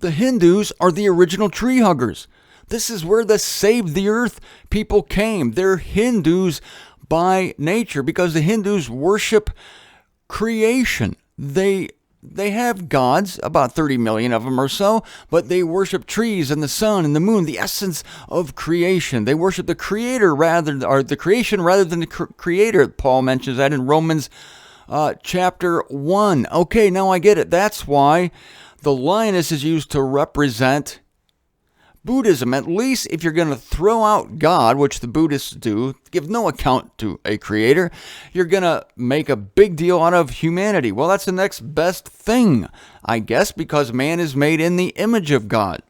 The Hindus are the original tree huggers. This is where the Save the Earth people came. They're Hindus by nature because the Hindus worship creation. They have gods, about 30 million of them or so, but they worship trees and the sun and the moon, the essence of creation. They worship the creator the creation rather than the creator. Paul mentions that in Romans chapter 1. Okay, now I get it. That's why the lioness is used to represent Buddhism. At least if you're going to throw out God, which the Buddhists do, give no account to a creator, you're going to make a big deal out of humanity. Well, that's the next best thing, I guess, because man is made in the image of God.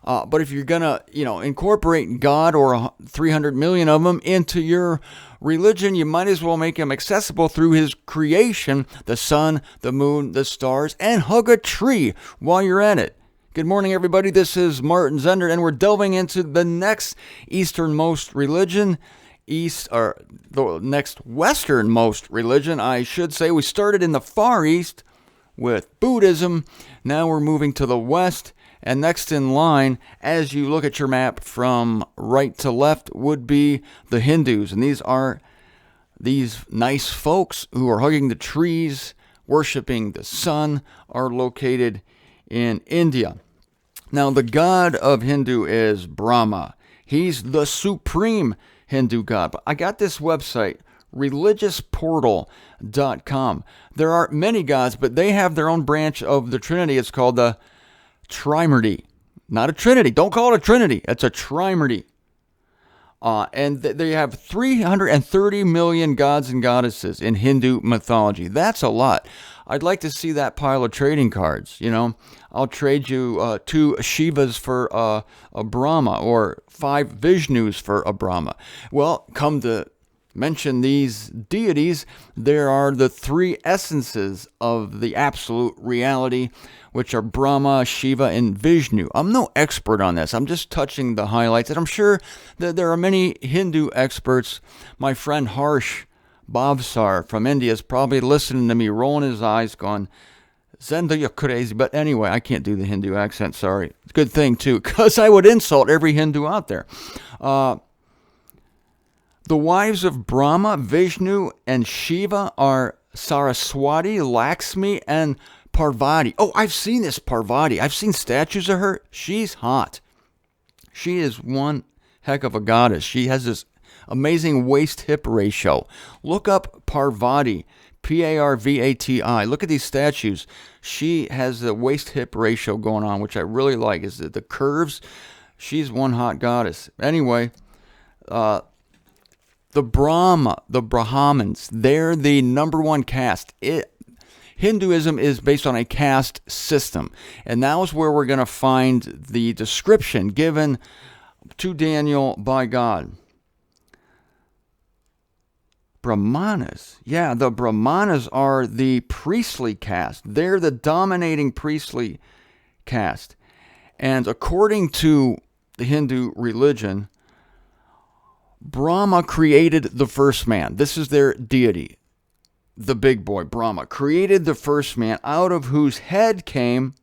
But if you're going to, incorporate God or 300 million of them into your religion, you might as well make him accessible through his creation, the sun, the moon, the stars, and hug a tree while you're at it. Good morning, everybody. This is Martin Zender, and we're delving into the next easternmost religion, the next westernmost religion, I should say. We started in the Far East with Buddhism. Now we're moving to the West, and next in line, as you look at your map from right to left, would be the Hindus, and these are these nice folks who are hugging the trees, worshiping the sun, are located in India. Now, the god of Hindu is Brahma. He's the supreme Hindu god. But I got this website, religiousportal.com. There are many gods, but they have their own branch of the Trinity. It's called the Trimurti. Not a Trinity. Don't call it a Trinity. It's a Trimurti. And they have 330 million gods and goddesses in Hindu mythology. That's a lot. I'd like to see that pile of trading cards. I'll trade you 2 Shivas for a Brahma, or 5 Vishnus for a Brahma. Well, come to mention these deities, there are the 3 essences of the absolute reality, which are Brahma, Shiva, and Vishnu. I'm no expert on this. I'm just touching the highlights, and I'm sure that there are many Hindu experts. My friend Harsh Bhavsar from India is probably listening to me, rolling his eyes, going, Zenda, you're crazy. But anyway, I can't do the Hindu accent, sorry. It's a good thing, too, because I would insult every Hindu out there. The wives of Brahma, Vishnu, and Shiva are Saraswati, Lakshmi, and Parvati. Oh, I've seen this Parvati. I've seen statues of her. She's hot. She is one heck of a goddess. She has this amazing waist-hip ratio. Look up Parvati, Parvati. Look at these statues. She has the waist-hip ratio going on, which I really like. Is the curves? She's one hot goddess. Anyway, the Brahmins, they're the number one caste. Hinduism is based on a caste system. And now is where we're going to find the description given to Daniel by God. Brahmanas. Yeah, the Brahmanas are the priestly caste. They're the dominating priestly caste. And according to the Hindu religion, Brahma created the first man. This is their deity. The big boy, Brahma, created the first man, out of whose head came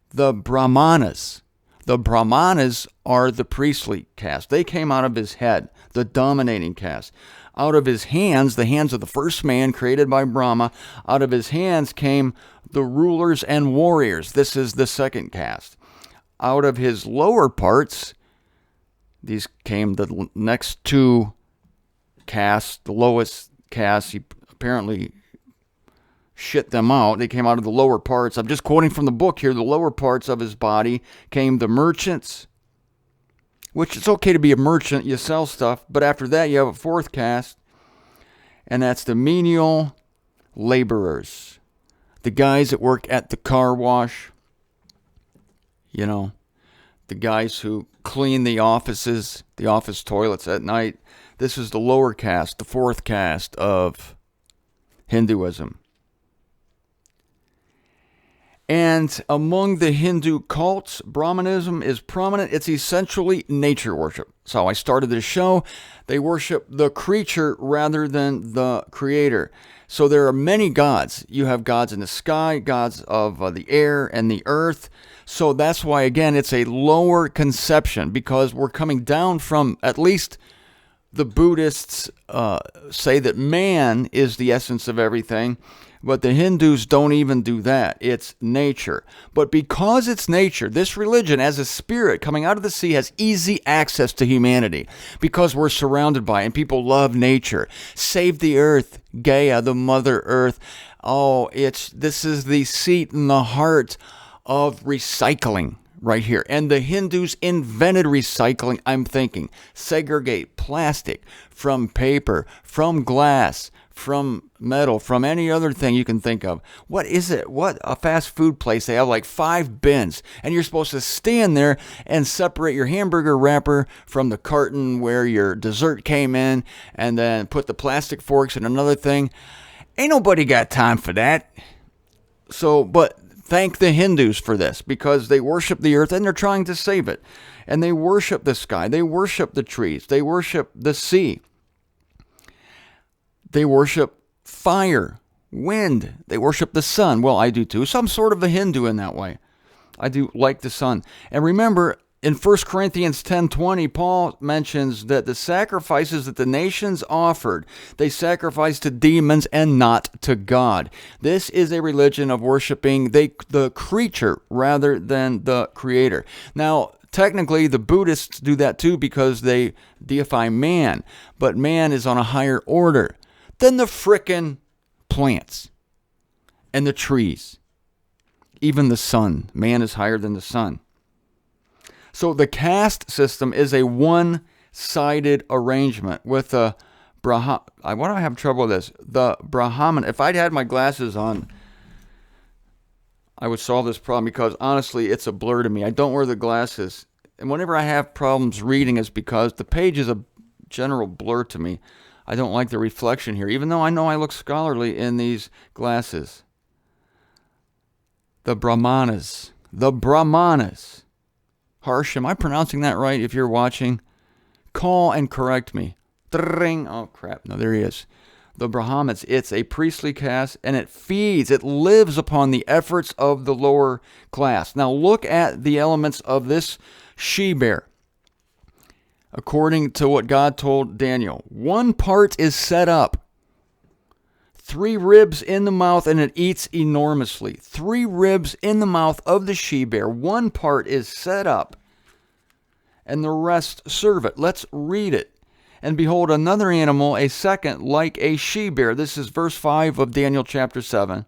the Brahmanas. The Brahmanas are the priestly caste. They came out of his head, the dominating caste. Out of his hands, the hands of the first man created by Brahma, out of his hands came the rulers and warriors. This is the second caste. Out of his lower parts, these came the next 2 castes, the lowest caste. He apparently shit them out. They came out of the lower parts. I'm just quoting from the book here. The lower parts of his body came the merchants, which it's okay to be a merchant. You sell stuff. But after that, you have a 4th caste, and that's the menial laborers. The guys that work at the car wash. The guys who clean the offices, the office toilets at night. This is the lower caste, the 4th caste of Hinduism. And among the Hindu cults, Brahmanism is prominent. It's essentially nature worship. So I started this show. They worship the creature rather than the creator. So there are many gods. You have gods in the sky, gods of the air and the earth. So that's why, again, it's a lower conception, because we're coming down from, at least the Buddhists say that man is the essence of everything. But the Hindus don't even do that. It's nature. But because it's nature, this religion, as a spirit coming out of the sea, has easy access to humanity because we're surrounded by it, and people love nature. Save the earth, Gaia, the Mother Earth. Oh, this is the seat and the heart of recycling right here. And the Hindus invented recycling, I'm thinking. Segregate plastic from paper, from glass, from metal, from any other thing you can think of. What is it? What a fast food place. They have like 5 bins, and you're supposed to stand there and separate your hamburger wrapper from the carton where your dessert came in, and then put the plastic forks in another thing. Ain't nobody got time for that. So, but thank the Hindus for this, because they worship the earth and they're trying to save it. And they worship the sky. They worship the trees. They worship the sea. They worship fire, wind. They worship the sun. Well, I do too. So I'm sort of a Hindu in that way. I do like the sun. And remember, in 1 Corinthians 10:20, Paul mentions that the sacrifices that the nations offered, they sacrificed to demons and not to God. This is a religion of worshiping the creature rather than the creator. Now, technically, the Buddhists do that too, because they deify man. But man is on a higher order than the frickin' plants and the trees. Even the sun. Man is higher than the sun. So the caste system is a one-sided arrangement with a Why do I have trouble with this? The Brahman. If I'd had my glasses on, I would solve this problem, because honestly, it's a blur to me. I don't wear the glasses. And whenever I have problems reading, it's because the page is a general blur to me. I don't like the reflection here, even though I know I look scholarly in these glasses. The Brahmanas. The Brahmanas. Harsh, am I pronouncing that right? If you're watching, call and correct me. Dring. Oh, crap. No, there he is. The Brahmins. It's a priestly caste, and it lives upon the efforts of the lower class. Now, look at the elements of this she-bear. According to what God told Daniel, 1 part is set up. 3 ribs in the mouth, and it eats enormously. 3 ribs in the mouth of the she-bear. 1 part is set up, and the rest serve it. Let's read it. And behold, another animal, a second, like a she-bear. This is verse 5 of Daniel chapter 7.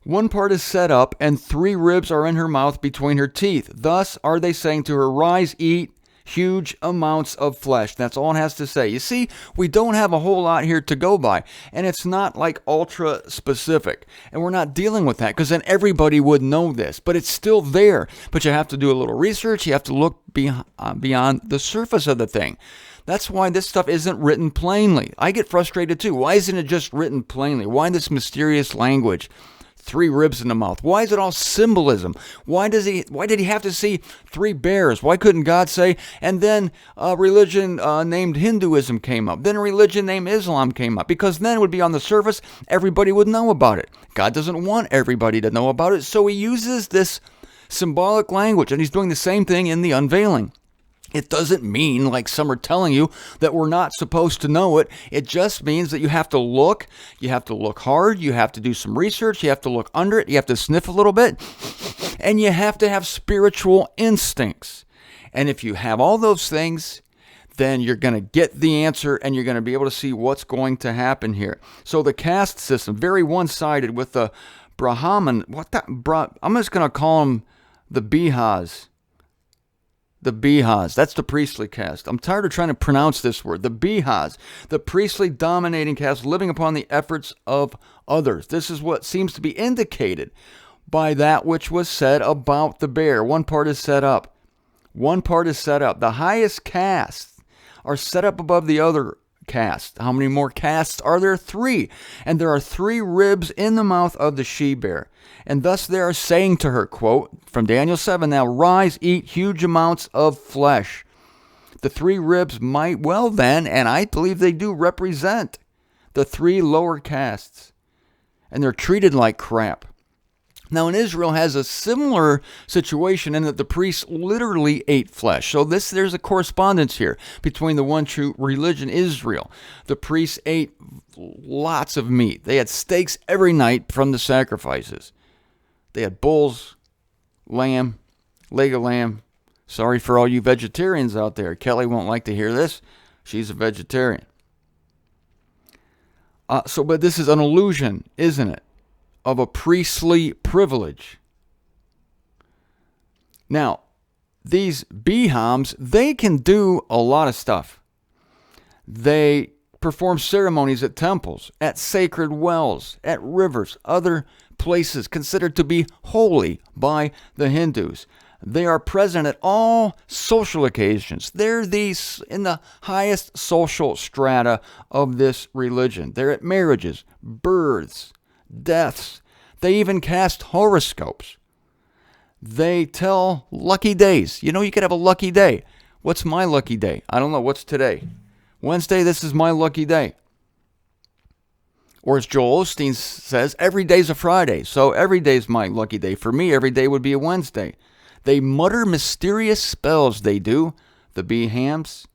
1 part is set up, and 3 ribs are in her mouth between her teeth. Thus are they saying to her, rise, eat huge amounts of flesh. That's all it has to say. You see, we don't have a whole lot here to go by, and it's not like ultra specific, and we're not dealing with that, because then everybody would know this, but it's still there. But you have to do a little research. You have to look beyond the surface of the thing. That's why this stuff isn't written plainly. I get frustrated too. Why isn't it just written plainly? Why this mysterious language? 3 ribs in the mouth. Why is it all symbolism? Why did he have to see 3 bears? Why couldn't God say, and then a religion named Hinduism came up. Then a religion named Islam came up. Because then it would be on the surface, everybody would know about it. God doesn't want everybody to know about it, so he uses this symbolic language, and he's doing the same thing in the unveiling. It doesn't mean, like some are telling you, that we're not supposed to know it. It just means that you have to look hard, you have to do some research, you have to look under it, you have to sniff a little bit, and you have to have spiritual instincts. And if you have all those things, then you're going to get the answer, and you're going to be able to see what's going to happen here. So the caste system, very one-sided with the Brahman. I'm just going to call them the Bihas. The Bihas. That's the priestly caste. I'm tired of trying to pronounce this word. The Bihas. The priestly dominating caste living upon the efforts of others. This is what seems to be indicated by that which was said about the bear. 1 part is set up. 1 part is set up. The highest castes are set up above the other caste. How many more castes are there? 3. And there are 3 ribs in the mouth of the she-bear. And thus they are saying to her, quote, from Daniel 7, now rise, eat huge amounts of flesh. The 3 ribs might well then, and I believe they do, represent the 3 lower castes. And they're treated like crap. Now, in Israel has a similar situation in that the priests literally ate flesh. So there's a correspondence here between the one true religion, Israel. The priests ate lots of meat. They had steaks every night from the sacrifices. They had bulls, lamb, leg of lamb. Sorry for all you vegetarians out there. Kelly won't like to hear this. She's a vegetarian. But this is an illusion, isn't it, of a priestly privilege. Now, these Bihams, they can do a lot of stuff. They perform ceremonies at temples, at sacred wells, at rivers, other places considered to be holy by the Hindus. They are present at all social occasions. They're these in the highest social strata of this religion. They're at marriages, births, deaths. They even cast horoscopes. They tell lucky days. You know, you could have a lucky day. What's my lucky day? I don't know. What's today? Wednesday, this is my lucky day. Or as Joel Osteen says, every day's a Friday. So every day's my lucky day. For me, every day would be a Wednesday. They mutter mysterious spells, they do, the Bihams.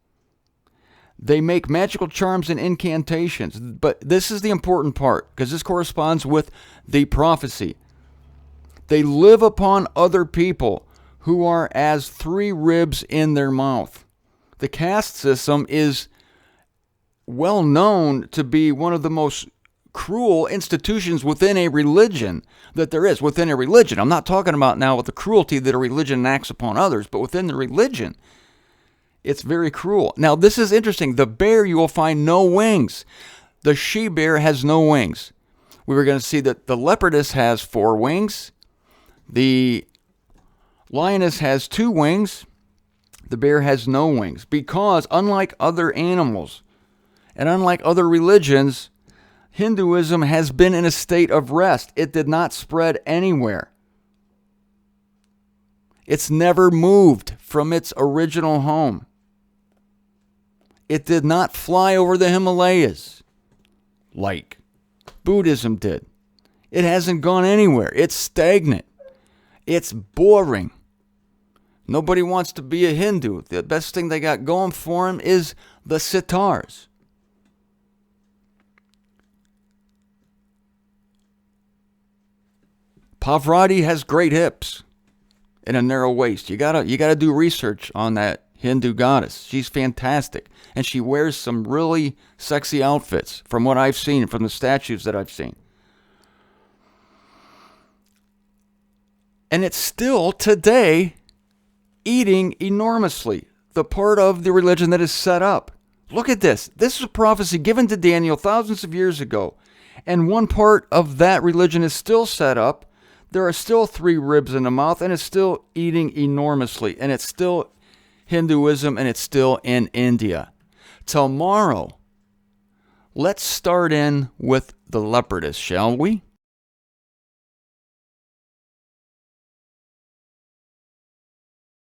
They make magical charms and incantations. But this is the important part, because this corresponds with the prophecy. They live upon other people who are as 3 ribs in their mouth. The caste system is well known to be one of the most cruel institutions within a religion that there is. Within a religion. I'm not talking about now with the cruelty that a religion enacts upon others, but within the religion, it's very cruel. Now, this is interesting. The bear, you will find no wings. The she-bear has no wings. We were going to see that the leopardess has 4 wings. The lioness has 2 wings. The bear has no wings. Because, unlike other animals, and unlike other religions, Hinduism has been in a state of rest. It did not spread anywhere. It's never moved from its original home. It did not fly over the Himalayas like Buddhism did. It hasn't gone anywhere. It's stagnant. It's boring. Nobody wants to be a Hindu. The best thing they got going for them is the sitars. Pavarotti has great hips and a narrow waist. You gotta do research on that Hindu goddess. She's fantastic, and she wears some really sexy outfits from what I've seen, from the statues that I've seen. And it's still today eating enormously, the part of the religion that is set up. Look at this. This is a prophecy given to Daniel thousands of years ago, and one part of that religion is still set up. There are still 3 ribs in the mouth, and it's still eating enormously, and it's still Hinduism, and it's still in India. Tomorrow, let's start in with the leopardess, shall we?